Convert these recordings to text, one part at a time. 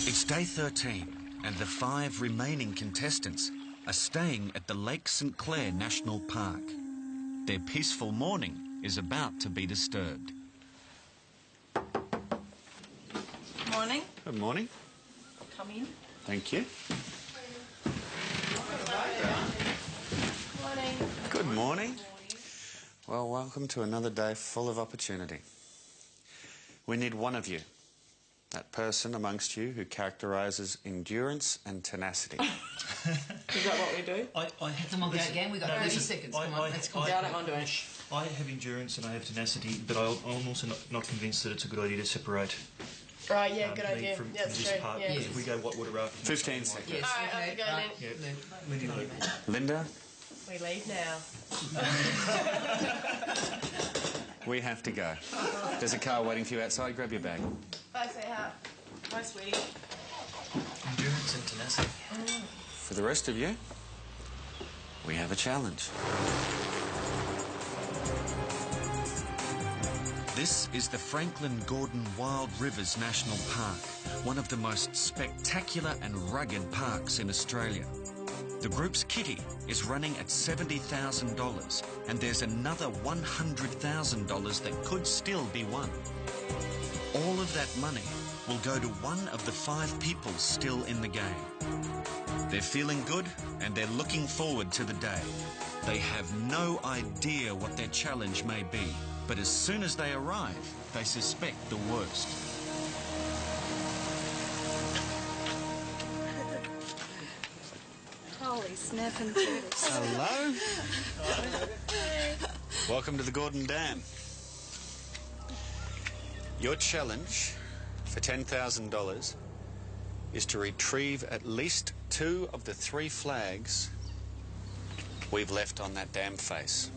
It's day 13, and the 5 remaining contestants are staying at the Lake St Clair National Park. Their peaceful morning is about to be disturbed. Morning. Good morning. Come in. Thank you. Morning. Good morning. Well, welcome to another day full of opportunity. We need one of you, that person amongst you who characterises endurance and tenacity. Is that what we do? Come on, go again. We've got 30 seconds. Come on, let's go. I don't want to do it. I have endurance and I have tenacity, but I'm also not convinced that it's a good idea to separate. Right, yeah, good idea. From That's this true. part, Yeah. because if we go whitewater rafting... 15 seconds. Yes. All right, Okay. off you go then. Yeah. Linda. Linda, We leave now. we have to go. There's a car waiting for you outside. Grab your bag. Bye, sweetheart. Bye, sweetie. Endurance and tenacity. For the rest of you, we have a challenge. This is the Franklin Gordon Wild Rivers National Park, one of the most spectacular and rugged parks in Australia. The group's kitty is running at $70,000, and there's another $100,000 that could still be won. All of that money will go to one of the 5 people still in the game. They're feeling good, and they're looking forward to the day. They have no idea what their challenge may be, but as soon as they arrive, they suspect the worst. Holy snapping turtles. Hello. Welcome to the Gordon Dam. Your challenge for $10,000 is to retrieve at least 2 of the 3 flags we've left on that dam face.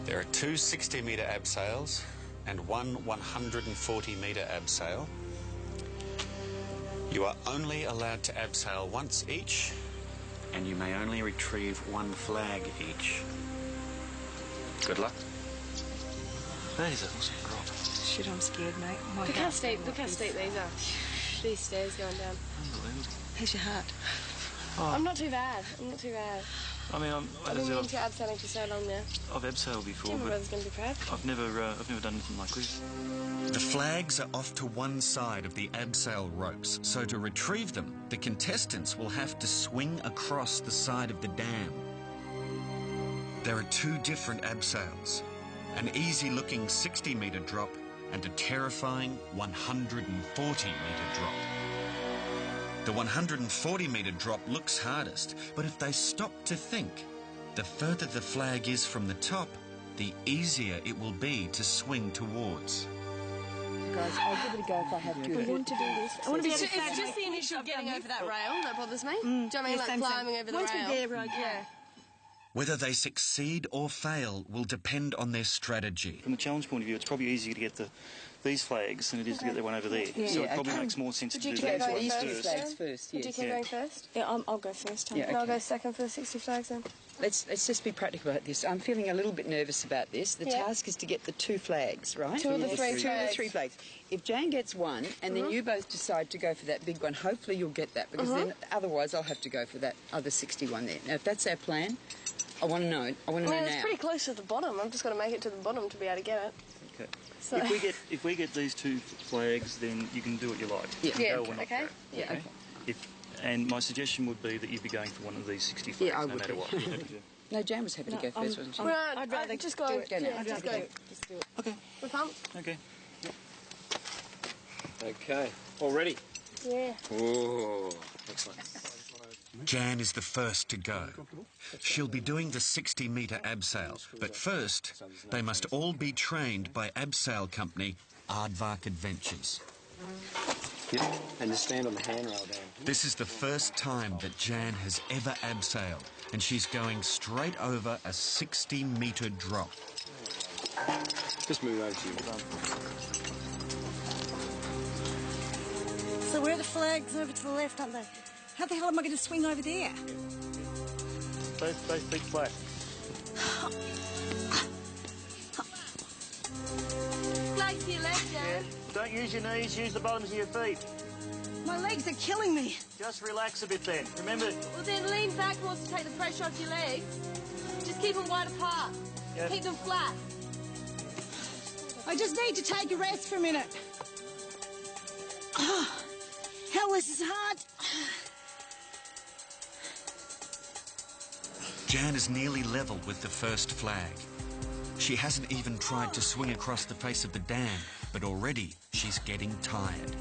There are 2 60-metre abseils and 1 140-metre abseil. You are only allowed to abseil once each, and you may only retrieve 1 flag each. Good luck. That is awesome drop. Shit, I'm scared, mate. Look how steep these are. These stairs going down. Unbelievable. How's your heart? I'm not too bad. I mean, I've been meaning to go abseiling for so long now. I've abseiled before, My but brother's going to be proud. I've never done anything like this. The flags are off to one side of the abseil ropes, so to retrieve them, the contestants will have to swing across the side of the dam. There are 2 different abseils, an easy-looking 60-metre drop and a terrifying 140-metre drop. The 140-metre drop looks hardest, but if they stop to think, the further the flag is from the top, the easier it will be to swing towards. Guys, I'll give it a go if I have to. I want to do this. I want to be able to It's just the initial getting over that rail that bothers me. Do you know what I mean? Like climbing over the rail. Once we're there, right? Yeah. Whether they succeed or fail will depend on their strategy. From the challenge point of view, it's probably easier to get these flags than it is to get the one over there. So it probably makes more sense to do Would you these keep ones going first. first? First, Would you yes. keep going first? Yeah, I'll go first. And I'll go second for the 60 flags then. Let's just be practical about this. I'm feeling a little bit nervous about this. The task is to get the 2 flags, right? 2 of the 3 flags. 2 of the 3 flags. If Jan gets 1 and then you both decide to go for that big one, hopefully you'll get that, because then otherwise I'll have to go for that other 61 there. Now, if that's our plan, I want to know. I want to know now. It's pretty close to the bottom. I've just got to make it to the bottom to be able to get it. Okay. So. If we get these 2 flags, then you can do what you like. Yeah. You can Yeah, go or not okay. go. Yeah, okay. And my suggestion would be that you'd be going for one of these 60 flags, Yeah, I no would matter be. what. No, Jan was happy to go first, wasn't she? Well, I'd rather just go. do it. Go now. Yeah, just go. Just do it. Okay. We're pumped. Okay. Okay, all ready? Yeah. Oh, excellent. Jan is the first to go. She'll be doing the 60-metre abseil, but first they must all be trained by abseil company Aardvark Adventures. Yep, and just stand on the handrail down. This is the first time that Jan has ever abseiled, and she's going straight over a 60-metre drop. Just move over to you. So where are the flags over to the left, aren't they? How the hell am I going to swing over there? Those big flags. Flags to your left, Jan. Don't use your knees, use the bottoms of your feet. My legs are killing me. Just relax a bit then. Remember... Well, then lean backwards to take the pressure off your legs. Just keep them wide apart. Yep. Keep them flat. I just need to take a rest for a minute. Oh, hell, this is hard. Jan is nearly level with the first flag. She hasn't even tried to swing across the face of the dam, but already she's getting tired.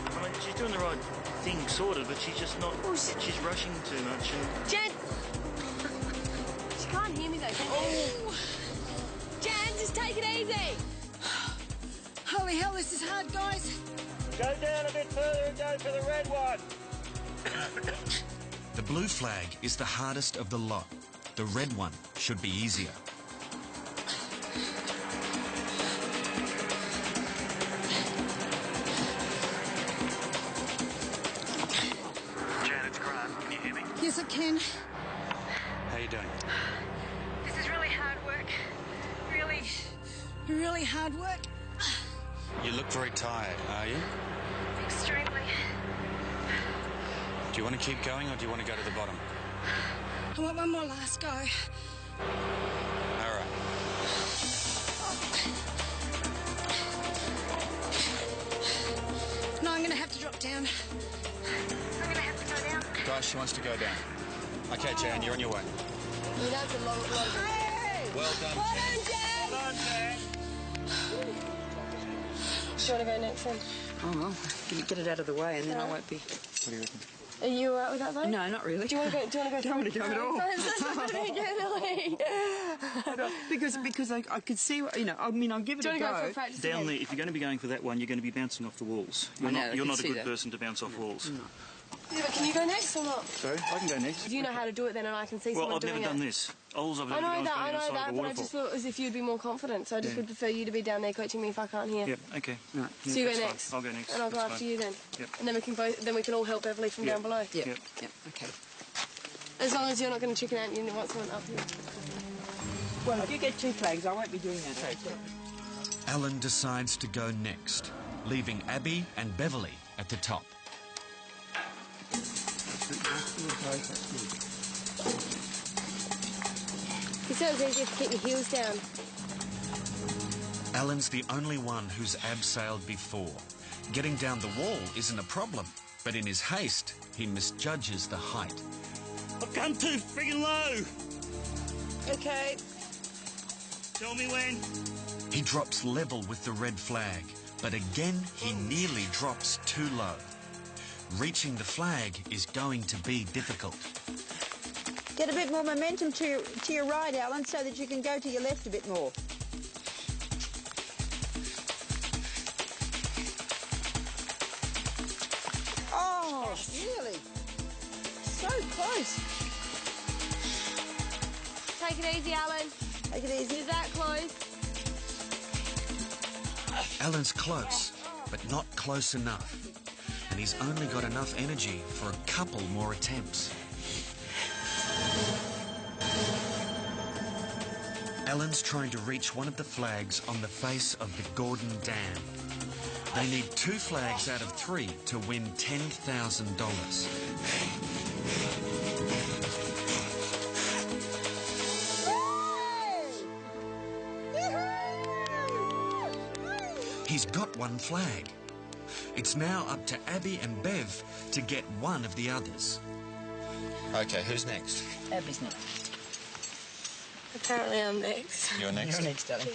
I mean, she's doing the right thing, sort of, but she's just not... She's rushing too much. And... Jan! She can't hear me though, can you? Jan, just take it easy. Holy hell, this is hard, guys. Go down a bit further and go for the red one. The blue flag is the hardest of the lot. The red one should be easier. Jan, it's Grant. Can you hear me? Yes, I can. How you doing? This is really hard work. Really hard work. You look very tired, are you? Extremely. Do you want to keep going or do you want to go to the bottom? I want one more last go. All right. No, I'm going to have to drop down. I'm going to have to go down. Guys, she wants to go down. Okay, Jan, you're on your way. Well, that's a long Hey! Well done, Well Jan. done, Jan! Come on, Jan. Do you want to go next then? Oh, well, get it out of the way and then I won't be... What do you reckon? Are you alright with that, though? No, not really. Do you want to go? Do you want to go? Don't want to go at all. because I could see, you know, I mean, I'll give it Do a you want to go go. for practice Down again? there, if you're going to be going for that one, you're going to be bouncing off the walls. You're I can not a see good that. person to bounce off walls. No. Yeah, but can you go next or not? Sorry, I can go next. If you know how to do it, then and I can see Well, someone I've doing never it. done this. All I've I ever know done is that, been I know outside that, of a but I waterfall. just feel as if you'd be more confident. So I just Yeah. would prefer you to be down there coaching me if I can't hear. Yep, okay. Right. Yeah, So you go that's fine. next. I'll go next. And I'll go That's after fine. you then. Yep. And then we can all help Beverly from Yep. down below. Yep, Yep. yep, okay. As long as you're not going to chicken out and you want someone up here. Well, if you get 2 flags, I won't be doing that. Alan decides to go next, leaving Abby and Beverly at the top. He said it was easier to keep your heels down. Alan's the only one who's abseiled before. Getting down the wall isn't a problem, but in his haste, he misjudges the height. I've come too friggin' low. Okay. Tell me when. He drops level with the red flag, but again he nearly drops too low. Reaching the flag is going to be difficult. Get a bit more momentum to your right, Alan, so that you can go to your left a bit more. Oh, really? So close. Take it easy, Alan. Take it easy. You're that close. Alan's close, but not close enough. And he's only got enough energy for a couple more attempts. Alan's trying to reach one of the flags on the face of the Gordon Dam. They need 2 flags out of 3 to win $10,000. He's got 1 flag. It's now up to Abby and Bev to get one of the others. Okay, who's next? Abby's next. Apparently I'm next. You're next. You're next, darling.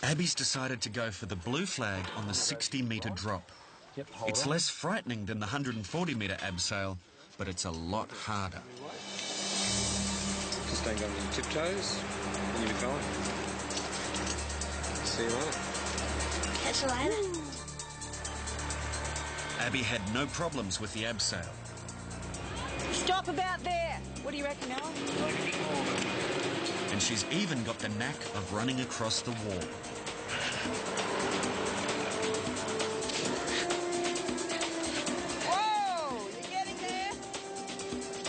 Abby's decided to go for the blue flag on the 60-metre drop. Yep, It's less frightening than the 140-metre abseil, but it's a lot harder. Just don't go on your tiptoes, and you'll be fine. See you later. Catch you later. Abby had no problems with the abseil. Stop about there. What do you reckon, Alan? Like a bit more. And she's even got the knack of running across the wall. Whoa! You're getting there.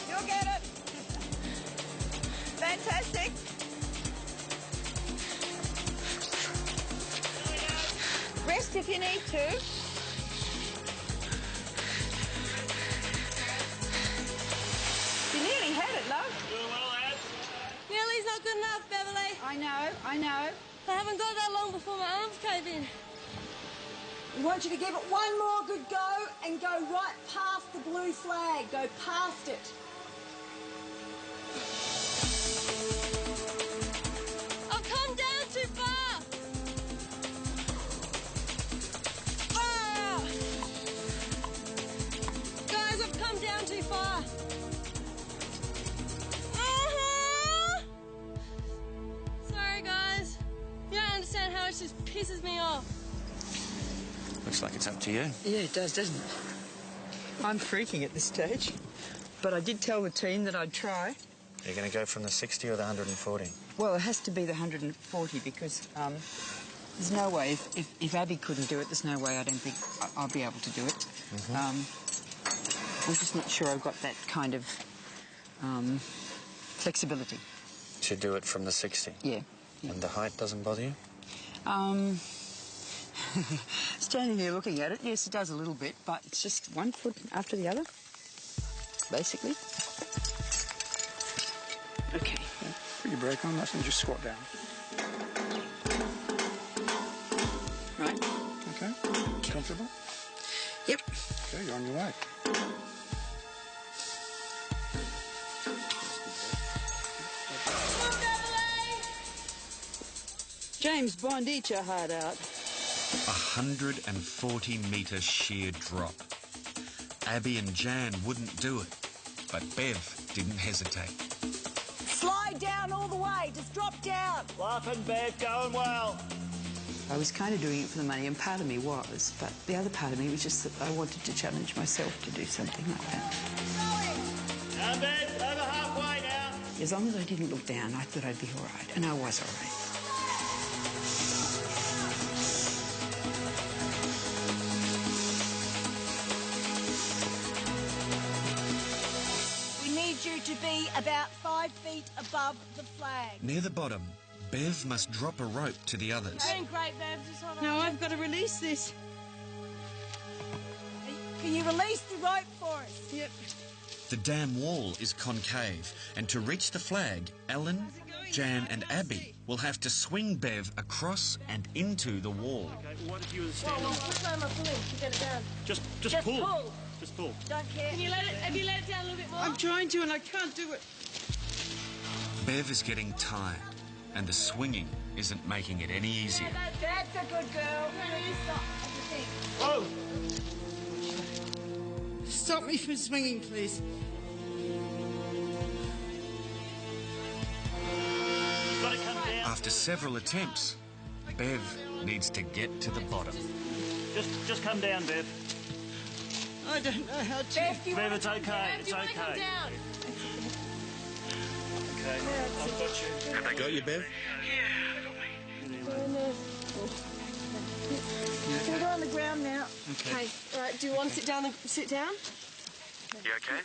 You'll get it. Fantastic. Rest if you need to. haven't got that long before my arms cave in. We want you to give it one more good go and go right past the blue flag. Go past it. I've come down too far. Ah! Guys, I've come down too far. Sorry, guys. You don't understand how much this pisses me off. Looks like it's up to you. Yeah, it does, doesn't it? I'm freaking at this stage. But I did tell the team that I'd try. You're going to go from the 60 or the 140? Well, it has to be the 140 because there's no way, if Abby couldn't do it, there's no way I don't think I'll be able to do it. I'm just not sure I've got that kind of flexibility. To do it from the 60? Yeah. And the height doesn't bother you? Standing here looking at it, yes, it does a little bit, but it's just one foot after the other, basically. Okay. Put your brake on, and just squat down. Right. Okay. Comfortable? Yep. Okay, you're on your way. James Bond, eat your heart out. 140-metre sheer drop. Abby and Jan wouldn't do it, but Bev didn't hesitate. Slide down all the way. Just drop down. Laughing, Bev, going well. I was kind of doing it for the money, and part of me was, but the other part of me was just that I wanted to challenge myself to do something like that. Now, Bev, over halfway now. As long as I didn't look down, I thought I'd be all right, and I was all right. You to be about 5 feet above the flag. Near the bottom, Bev must drop a rope to the others. You're doing great, Bev. Just hold on. No, I've got to release this. Can you release the rope for us? Yep. The dam wall is concave, and to reach the flag, Ellen, Jan and Abby will have to swing Bev across and into the wall. Okay, what if you were standing... Which way am I pulling to get it down? Just pull. Just pull. Don't care. Can you have you let it down a little bit more? I'm trying to, and I can't do it. Bev is getting tired, and the swinging isn't making it any easier. That's a good girl. Oh! Stop me from swinging, please. Got to come down. After several attempts, Bev needs to get to the bottom. Just come down, Bev. I don't know how to. Bev, it's okay. It's okay. Come down. Okay, I've got you. Have they got you, Bev? Can we go on the ground now? Okay. All right. Do you want to sit down? Sit down. You okay?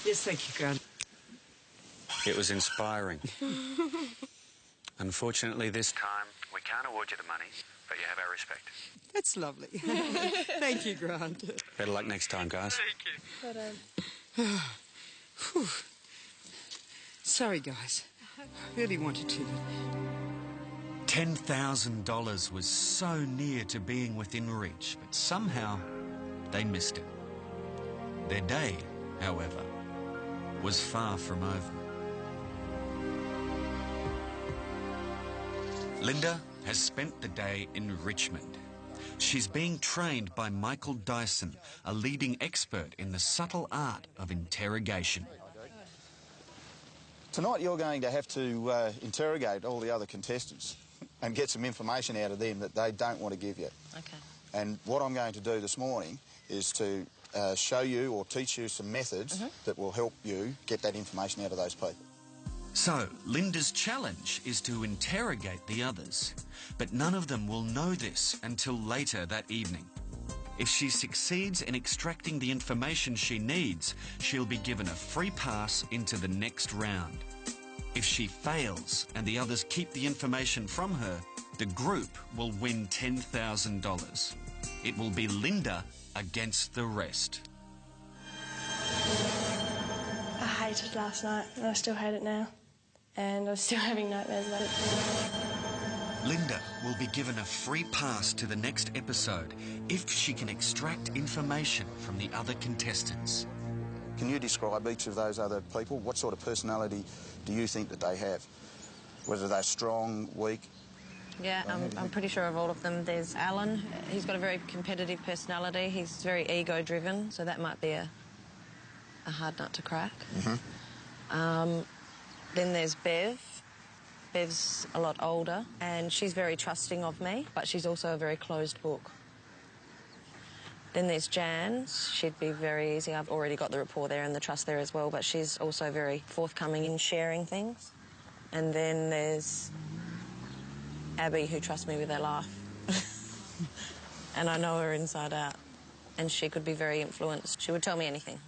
Yes, thank you, Grant. It was inspiring. Unfortunately, this time, we can't award you the money, but you have our respect. That's lovely. Thank you, Grant. Better luck next time, guys. Thank you. Sorry, guys. I really wanted to. $10,000 was so near to being within reach, but somehow they missed it. Their day, however, was far from over. Linda has spent the day in Richmond. She's being trained by Michael Dyson, a leading expert in the subtle art of interrogation. Tonight you're going to have to interrogate all the other contestants and get some information out of them that they don't want to give you. Okay. And what I'm going to do this morning is to show you or teach you some methods that will help you get that information out of those people. So, Linda's challenge is to interrogate the others, but none of them will know this until later that evening. If she succeeds in extracting the information she needs, she'll be given a free pass into the next round. If she fails and the others keep the information from her, the group will win $10,000. It will be Linda against the rest. I hated last night, and I still hate it now. And I'm still having nightmares about it. Linda will be given a free pass to the next episode if she can extract information from the other contestants. Can you describe each of those other people? What sort of personality do you think that they have? Whether they're strong, weak? Yeah, I'm pretty sure of all of them. There's Alan. He's got a very competitive personality. He's very ego-driven, so that might be a hard nut to crack. Then there's Bev. Bev's a lot older, and she's very trusting of me, but she's also a very closed book. Then there's Jan. She'd be very easy. I've already got the rapport there and the trust there as well, but she's also very forthcoming in sharing things. And then there's Abby, who trusts me with her life. And I know her inside out. And she could be very influenced. She would tell me anything.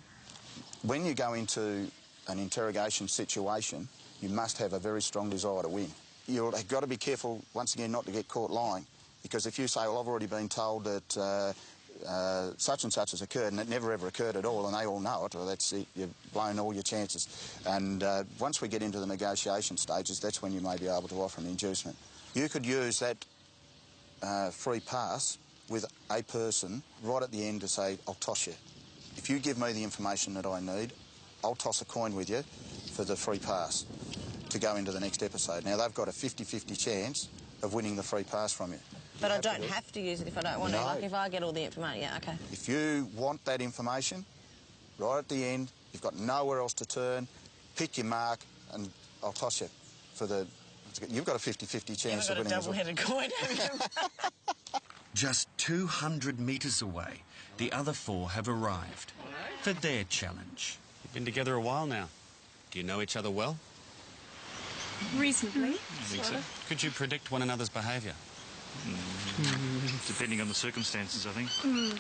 When you go into an interrogation situation, you must have a very strong desire to win. You've got to be careful, once again, not to get caught lying. Because if you say, well, I've already been told that such and such has occurred, and it never ever occurred at all, and they all know it, well, that's it, you've blown all your chances. And once we get into the negotiation stages, that's when you may be able to offer an inducement. You could use that free pass with a person right at the end to say, I'll toss you. If you give me the information that I need, I'll toss a coin with you for the free pass to go into the next episode. Now, they've got a 50-50 chance of winning the free pass from you. But I don't have to use it if I don't want to. Like, if I get all the information, yeah, OK. If you want that information, right at the end, you've got nowhere else to turn, pick your mark, and I'll toss you for the... You've got a 50-50 chance of winning. You've got a double-headed coin, haven't you? Just 200 metres away, the other four have arrived for their challenge. You've been together a while now. Do you know each other well? Reasonably. I think so. Could you predict one another's behaviour? Depending on the circumstances, I think.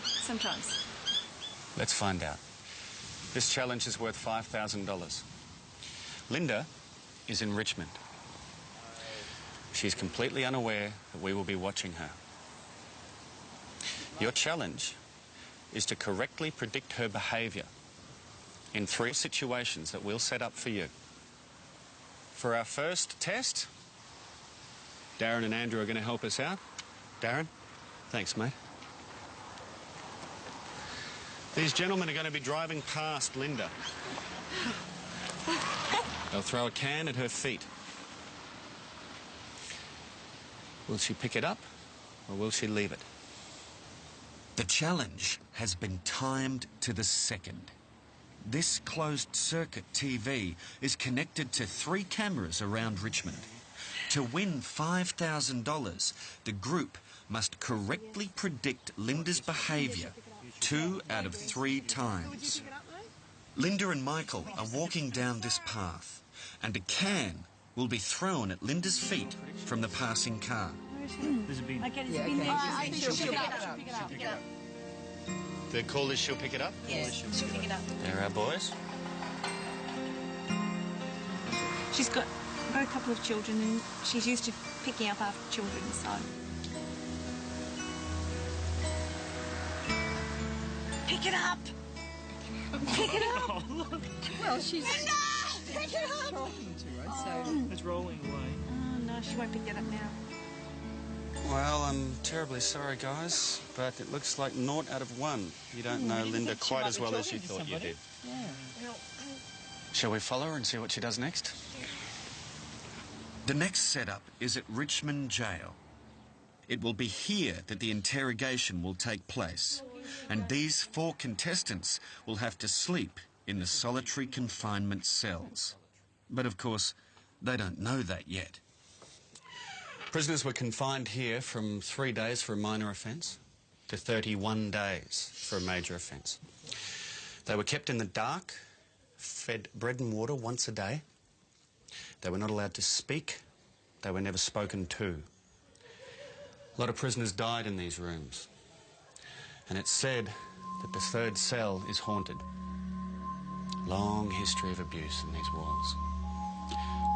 Sometimes. Let's find out. This challenge is worth $5,000. Linda is in Richmond. She's completely unaware that we will be watching her. Your challenge is to correctly predict her behaviour in 3 situations that we'll set up for you. For our first test, Darren and Andrew are going to help us out. Darren, thanks, mate. These gentlemen are going to be driving past Linda. They'll throw a can at her feet. Will she pick it up, or will she leave it? The challenge has been timed to the second. This closed-circuit TV is connected to 3 cameras around Richmond. To win $5,000, the group must correctly predict Linda's behaviour 2 out of 3 times. Linda and Michael are walking down this path, and a can will be thrown at Linda's feet from the passing car. There's a bin. I get his bin there. I think she'll pick it up. The call is she'll pick it up? Yes, she'll pick it up. There are our boys. She's got a couple of children and she's used to picking up after children, so... Pick it up! Pick it up! Well, she's Pick it up! talking to her, so... It's rolling away. Oh, no, she won't pick it up now. Well, I'm terribly sorry, guys, but it looks like 0 out of 1. You don't know Linda quite as well as you thought you did. Yeah. Shall we follow her and see what she does next? The next setup is at Richmond Jail. It will be here that the interrogation will take place, and these 4 contestants will have to sleep in the solitary confinement cells. But of course, they don't know that yet. Prisoners were confined here from 3 days for a minor offence to 31 days for a major offence. They were kept in the dark, fed bread and water once a day. They were not allowed to speak. They were never spoken to. A lot of prisoners died in these rooms. And it's said that the 3rd cell is haunted. Long history of abuse in these walls.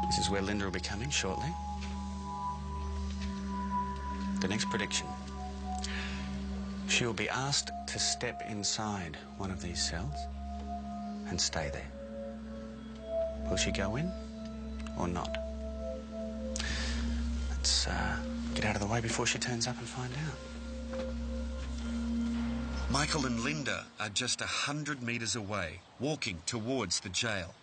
This is where Linda will be coming shortly. The next prediction. She will be asked to step inside one of these cells and stay there. Will she go in or not? Let's Get out of the way before she turns up and find out. Michael and Linda are just 100 metres away, walking towards the jail.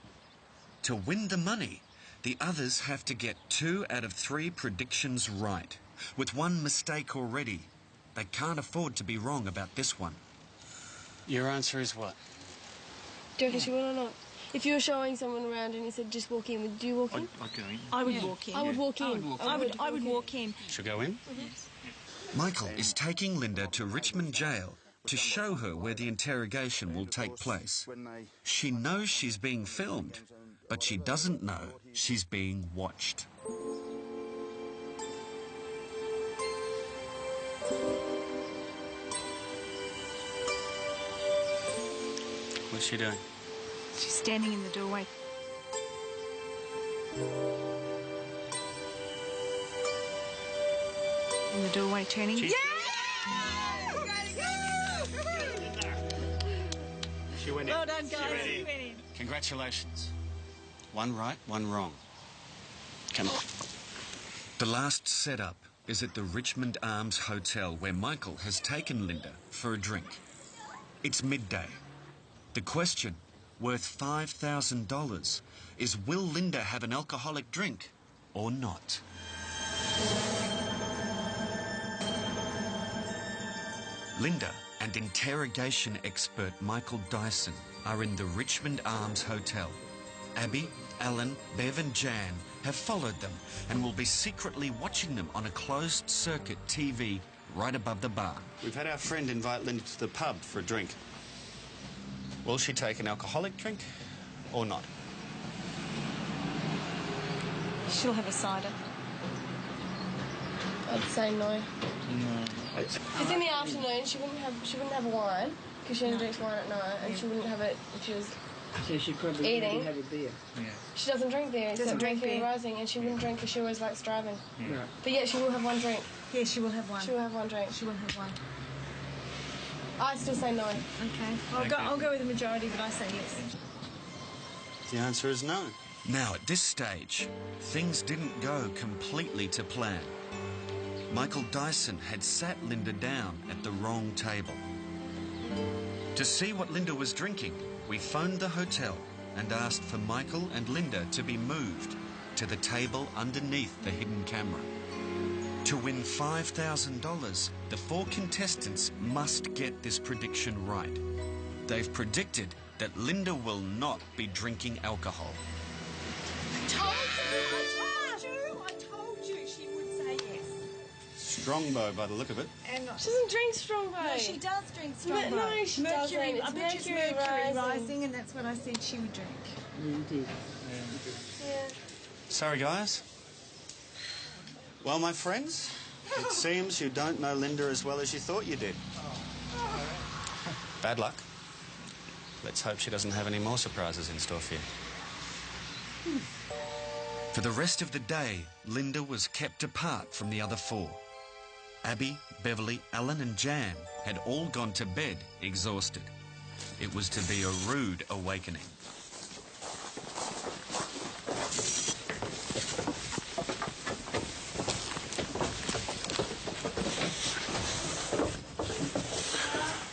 To win the money, the others have to get 2 out of 3 predictions right. With one mistake already, they can't afford to be wrong about this one. Your answer is what? Do you reckon she would or not? If you were showing someone around and you said just walk in, would you walk in? I'd go in. I would walk in. I would walk in. I would walk in. She'll go in? Michael is taking Linda to Richmond Jail to show her where the interrogation will take place. She knows she's being filmed, but she doesn't know she's being watched. What's she doing? She's standing in the doorway. In the doorway, turning. She went in. Well done, guys. You went in. Congratulations. 1 right, 1 wrong. Come on. The last setup is at the Richmond Arms Hotel, where Michael has taken Linda for a drink. It's midday. The question, worth $5,000, is will Linda have an alcoholic drink or not? Linda and interrogation expert Michael Dyson are in the Richmond Arms Hotel. Abby, Alan, Bev and Jan have followed them and will be secretly watching them on a closed-circuit TV right above the bar. We've had our friend invite Linda to the pub for a drink. Will she take an alcoholic drink or not? She'll have a cider. I'd say no. No. It's in the afternoon. She wouldn't have a wine because she only drinks wine at night, and she wouldn't have it if she was So she probably eating. have a beer. Yeah. She doesn't drink beer. Doesn't drink beer beer. rising, and she wouldn't drink because she always likes driving. Yeah. Right. But yeah, she will have one drink. Yeah, she will have one. She will have one drink. She will have one. I still say no. Okay. I'll go with the majority, but I say yes. The answer is no. Now, at this stage, things didn't go completely to plan. Michael Dyson had sat Linda down at the wrong table. To see what Linda was drinking, we phoned the hotel and asked for Michael and Linda to be moved to the table underneath the hidden camera. To win $5,000, the 4 contestants must get this prediction right. They've predicted that Linda will not be drinking alcohol. I told you she would say yes. Strongbow by the look of it. And She doesn't drink Strongbow. no, she does drink Strongbow. No, she Mercury, doesn't. It's I bet it's Mercury Mercury rising. rising, and that's what I said she would drink. You did. Yeah. Sorry, guys. Well, my friends, it seems you don't know Linda as well as you thought you did. Bad luck. Let's hope she doesn't have any more surprises in store for you. For the rest of the day, Linda was kept apart from the other 4. Abby, Beverly, Alan and Jan had all gone to bed exhausted. It was to be a rude awakening.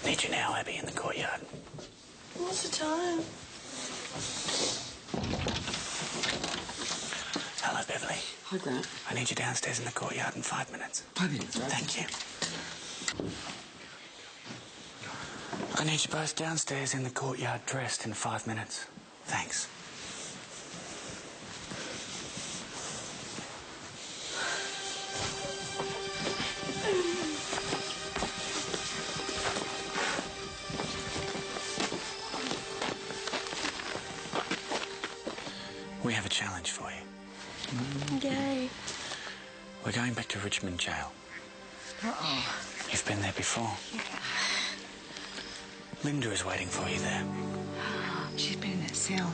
Need you now, Abby, in the courtyard. What's the time? Hello, Beverly. Hi, Grant. I need you downstairs in the courtyard in 5 minutes. 5 minutes, right? Thank you. I need you both downstairs in the courtyard dressed in 5 minutes. Thanks. We have a challenge for you. Yay. We're going back to Richmond Jail. Uh-oh. You've been there before. Yeah. Linda is waiting for you there. She's been in that cell.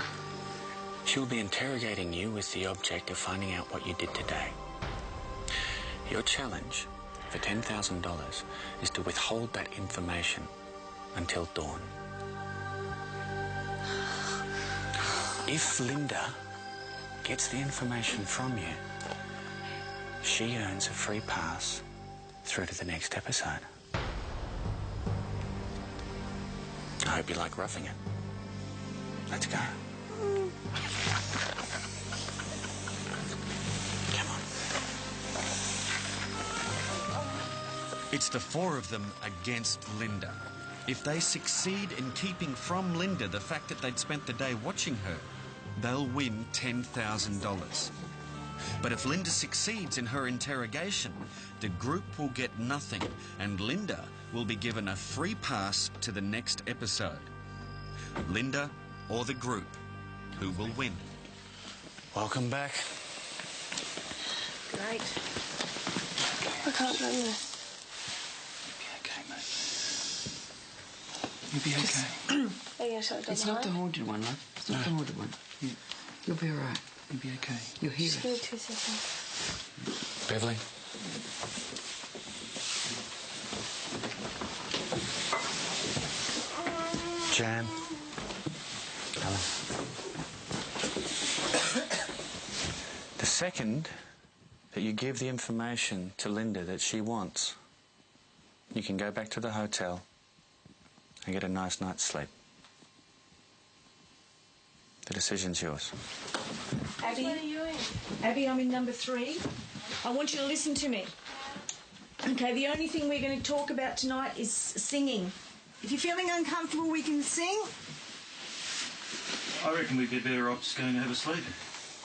She'll be interrogating you with the object of finding out what you did today. Your challenge for $10,000 is to withhold that information until dawn. If Linda gets the information from you, she earns a free pass through to the next episode. I hope you like roughing it. Let's go. Come on. It's the four of them against Linda. If they succeed in keeping from Linda the fact that they'd spent the day watching her, they'll win $10,000. But if Linda succeeds in her interrogation, the group will get nothing, and Linda will be given a free pass to the next episode. Linda or the group, who will win? Welcome back. Great. I can't run this. You'll be okay. It's not the haunted one, love. It's not the haunted one. You'll be all right. You'll be okay. You'll hear Just it. give me 2 seconds. Beverly? Jan? Helen? The second that you give the information to Linda that she wants, you can go back to the hotel and get a nice night's sleep. The decision's yours. Abby, What are you doing? Abby, I'm in number 3. I want you to listen to me. Okay, the only thing we're going to talk about tonight is singing. If you're feeling uncomfortable, we can sing. I reckon we'd be better off just going to have a sleep.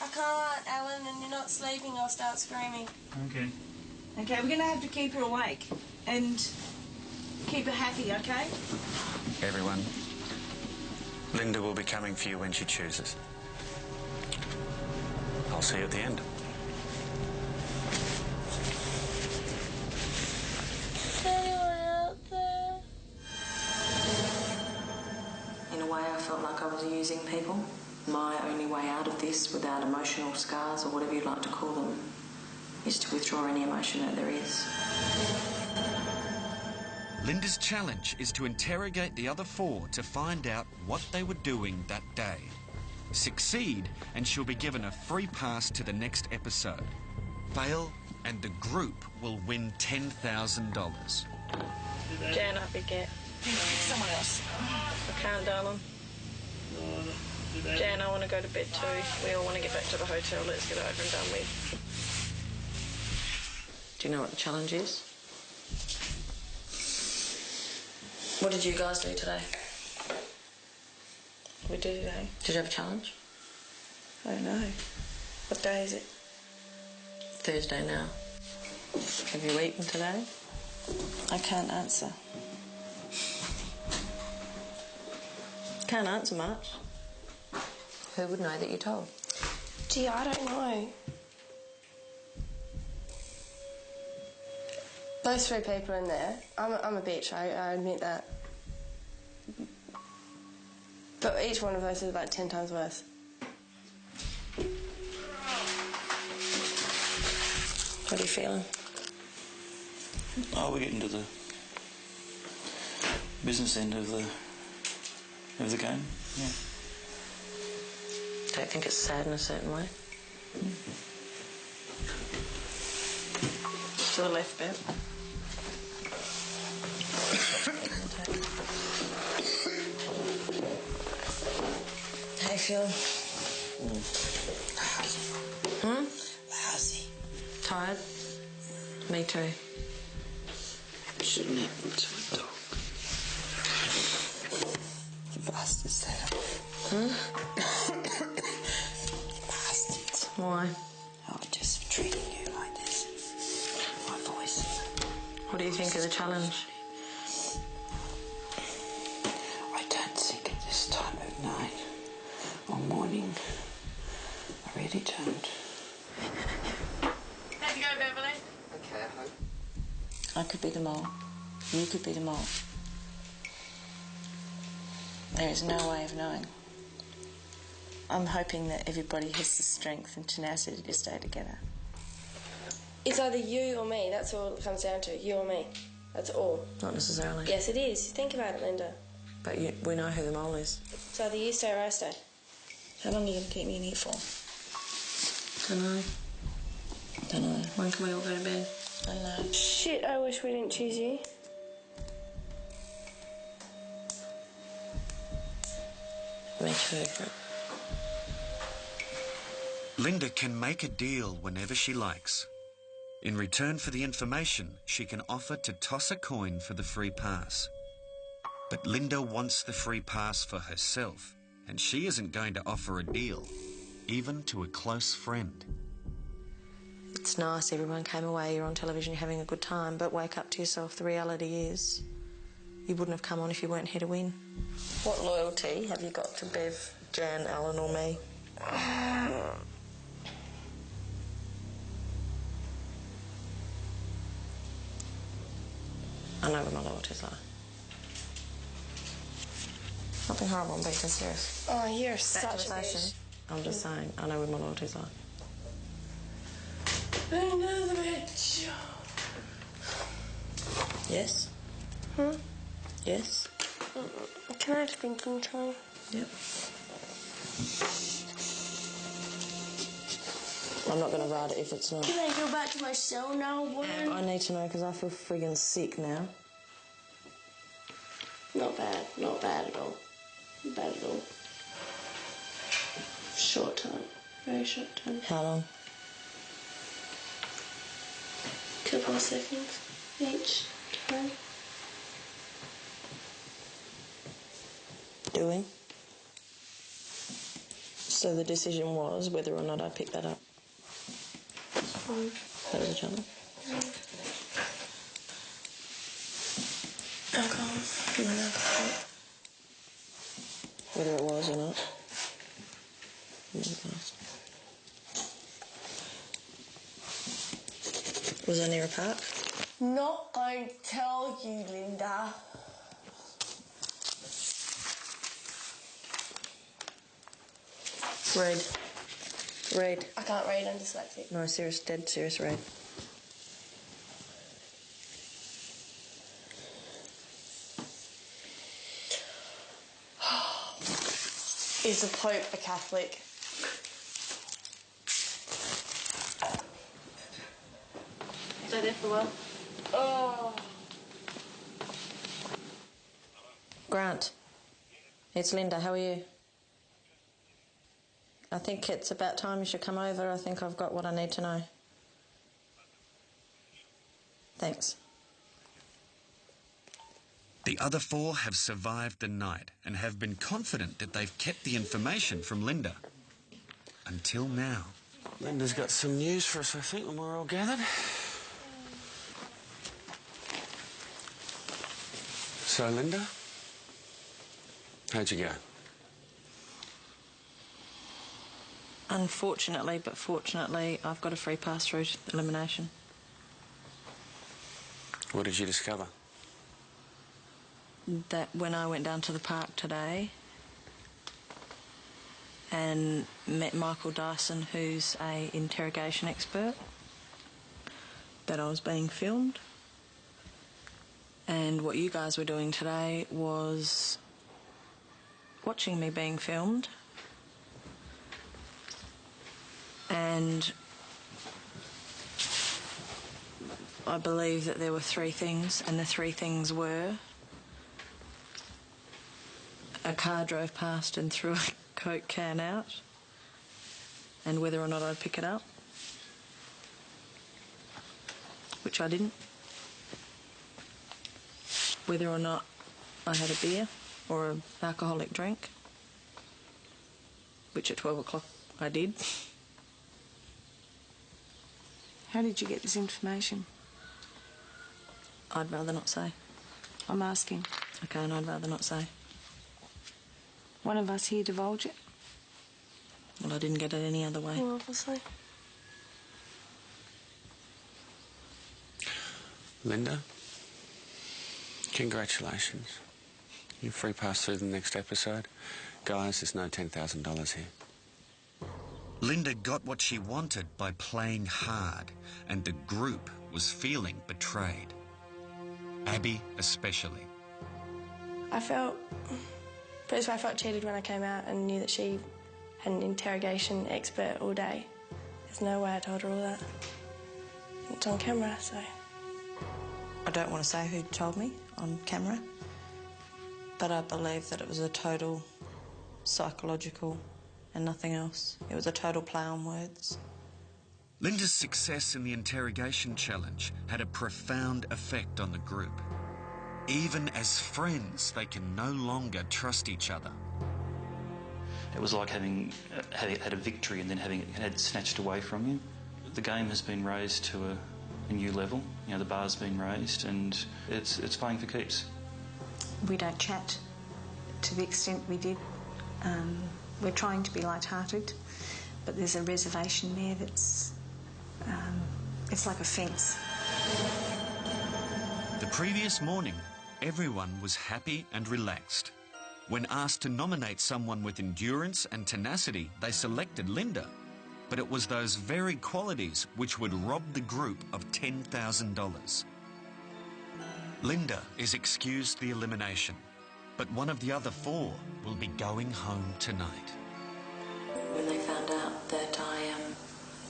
I can't, Alan, and you're not sleeping. I'll start screaming. Okay. Okay, we're going to have to keep her awake and keep her happy, okay? Everyone, Linda will be coming for you when she chooses. I'll see you at the end. Is anyone out there? In a way, I felt like I was using people. My only way out of this, without emotional scars or whatever you'd like to call them, is to withdraw any emotion that there is. Linda's challenge is to interrogate the other four to find out what they were doing that day. Succeed, and she'll be given a free pass to the next episode. Fail, and the group will win $10,000. Jan, I forget. Someone else. I can't, darling. Jan, I want to go to bed too. We all want to get back to the hotel. Let's get it over and done with. Do you know what the challenge is? What did you guys do today? We do today. Did you have a challenge? I don't know. What day is it? Thursday now. Have you eaten today? I can't answer. Can't answer much. Who would know that you told? Gee, I don't know. Those 3 people in there, I'm a bitch, I admit that. But each one of those is like 10 times worse. What are you feeling? Oh, we're getting to the business end of the game, yeah. Don't think it's sad in a certain way. To the left bit. How you feel? Lousy. Tired? Me too. Shouldn't happen to a dog. Bastards, that. Bastards. Why? Oh, just treating you like this. My voice. What do you think of the challenge? I don't think at this time of night or morning. I really don't. How'd you go, Beverly? Okay, I hope. I could be the mole. You could be the mole. There is no way of knowing. I'm hoping that everybody has the strength and tenacity to stay together. It's either you or me. That's all it comes down to. You or me. That's all. Not necessarily. Yes, it is. Think about it, Linda. But we know who the mole is. It's either you stay or I stay. How long are you going to keep me in here for? Don't know. Don't know. When can we all go to bed? I know. Shit, I wish we didn't choose you. Me too. Linda can make a deal whenever she likes. In return for the information, she can offer to toss a coin for the free pass. But Linda wants the free pass for herself, and she isn't going to offer a deal, even to a close friend. It's nice, everyone came away, you're on television, you're having a good time, but wake up to yourself. The reality is, you wouldn't have come on if you weren't here to win. What loyalty have you got to Bev, Jan, Alan or me? I know where my loyalties lie. Nothing horrible, I'm being serious. Oh, you're such a bitch. I'm just saying, I know where my loyalties lie. Another bitch. Yes? Yes? Can I have thinking time? Yep. I'm not going to write it if it's not. Can I go back to my cell now, woman? I need to know because I feel friggin' sick now. Not bad. Not bad at all. Not bad at all. Short time. Very short time. How long? Couple of seconds each time. Doing? So the decision was whether or not I picked that up. That was a challenge. Alcohol. No alcohol. Whether it was or not. Was I near a park? Not going to tell you, Linda. Read. Read. I can't read, I'm dyslexic. No, serious, dead serious, read. Is the Pope a Catholic? Stay there for a while. Oh. Grant. It's Linda, how are you? I think it's about time you should come over. I think I've got what I need to know. Thanks. The other four have survived the night and have been confident that they've kept the information from Linda. Until now. Linda's got some news for us, I think, when we're all gathered. So, Linda, how'd you go? Unfortunately, but fortunately, I've got a free pass through to elimination. What did you discover? That when I went down to the park today and met Michael Dyson, who's a interrogation expert, that I was being filmed. And what you guys were doing today was watching me being filmed. And I believe that there were three things, and the three things were: a car drove past and threw a Coke can out, and whether or not I'd pick it up, which I didn't. Whether or not I had a beer or an alcoholic drink, which at 12 o'clock I did. How did you get this information? I'd rather not say. I'm asking. Okay, and I'd rather not say. One of us here divulge it? Well, I didn't get it any other way. Well, obviously. Linda, congratulations. You're free pass through the next episode. Guys, there's no $10,000 here. Linda got what she wanted by playing hard, and the group was feeling betrayed. Abby especially. I felt cheated when I came out and knew that she had an interrogation expert all day. There's no way I told her all that. It's on camera, so... I don't want to say who told me on camera, but I believe that it was a total psychological and nothing else. It was a total play on words. Linda's success in the interrogation challenge had a profound effect on the group. Even as friends, they can no longer trust each other. It was like having had a victory and then having it had snatched away from you. The game has been raised to a new level. You know, the bar's been raised and it's playing for keeps. We don't chat to the extent we did. We're trying to be light-hearted, but there's a reservation there that's... it's like a fence. The previous morning, everyone was happy and relaxed. When asked to nominate someone with endurance and tenacity, they selected Linda. But it was those very qualities which would rob the group of $10,000. Linda is excused the elimination, but one of the other four will be going home tonight. When they found out that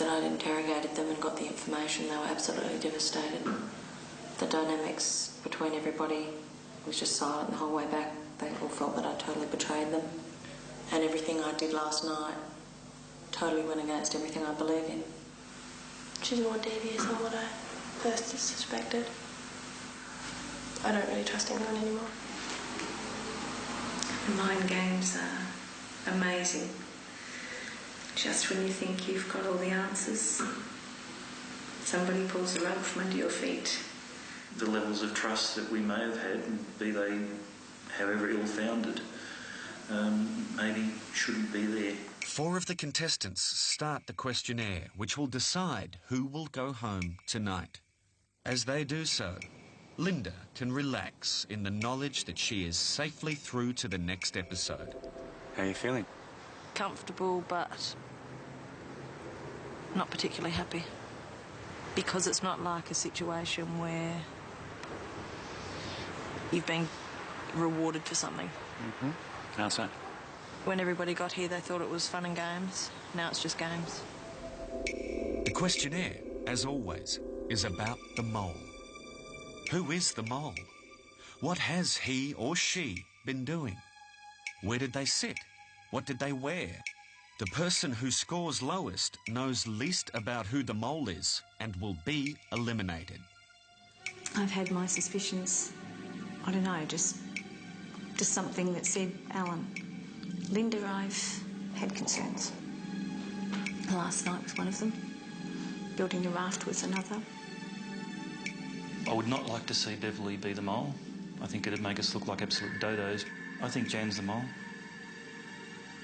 I'd interrogated them and got the information, they were absolutely devastated. The dynamics between everybody was just silent the whole way back. They all felt that I totally betrayed them. And everything I did last night totally went against everything I believe in. She's more devious than what I first suspected. I don't really trust anyone anymore. The mind games are amazing. Just when you think you've got all the answers, somebody pulls the rug from under your feet. The levels of trust that we may have had, be they however ill-founded, maybe shouldn't be there. 4 of the contestants start the questionnaire, which will decide who will go home tonight. As they do so, Linda can relax in the knowledge that she is safely through to the next episode. How are you feeling? Comfortable, but not particularly happy. Because it's not like a situation where you've been rewarded for something. Mm-hmm. How so? When everybody got here, they thought it was fun and games. Now it's just games. The questionnaire, as always, is about the mole. Who is the mole? What has he or she been doing? Where did they sit? What did they wear? The person who scores lowest knows least about who the mole is and will be eliminated. I've had my suspicions. I don't know, just something that said, Alan. Linda, I've had concerns. Last night was one of them. Building the raft was another. I would not like to see Beverly be the mole. I think it'd make us look like absolute dodos. I think Jan's the mole.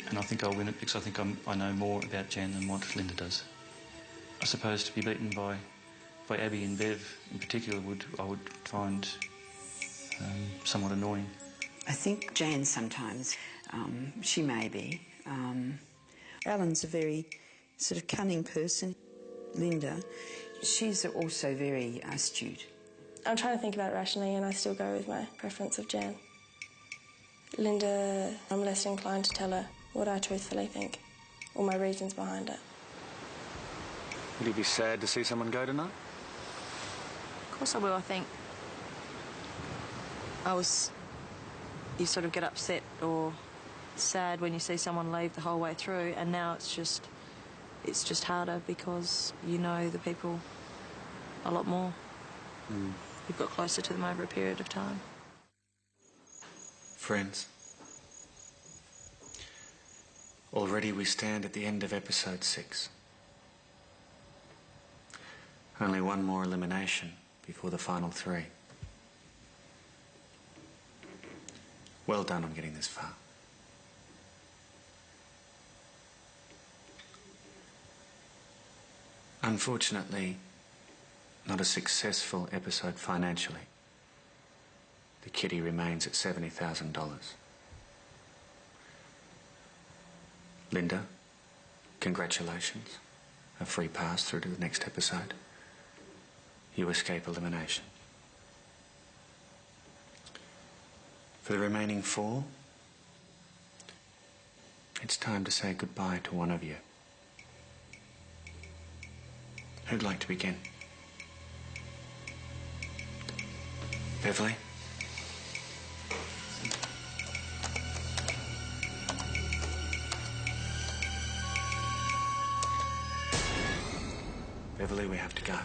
And I think I'll win it because I think I know more about Jan than what Linda does. I suppose to be beaten by Abby and Bev in particular I would find somewhat annoying. I think Jan sometimes, she may be. Alan's a very sort of cunning person. Linda, she's also very astute. I'm trying to think about it rationally and I still go with my preference of Jan. Linda, I'm less inclined to tell her what I truthfully think, or my reasons behind it. Would you be sad to see someone go tonight? Of course I will, I think. You sort of get upset or sad when you see someone leave the whole way through, and now it's just harder because you know the people a lot more. You've got closer to them over a period of time. Friends, already we stand at the end of episode 6. Only one more elimination before the final 3. Well done on getting this far. Unfortunately, not a successful episode financially. The kitty remains at $70,000. Linda, congratulations. A free pass through to the next episode. You escape elimination. For the remaining 4, it's time to say goodbye to one of you. Who'd like to begin? Beverly? Beverly, we have to go.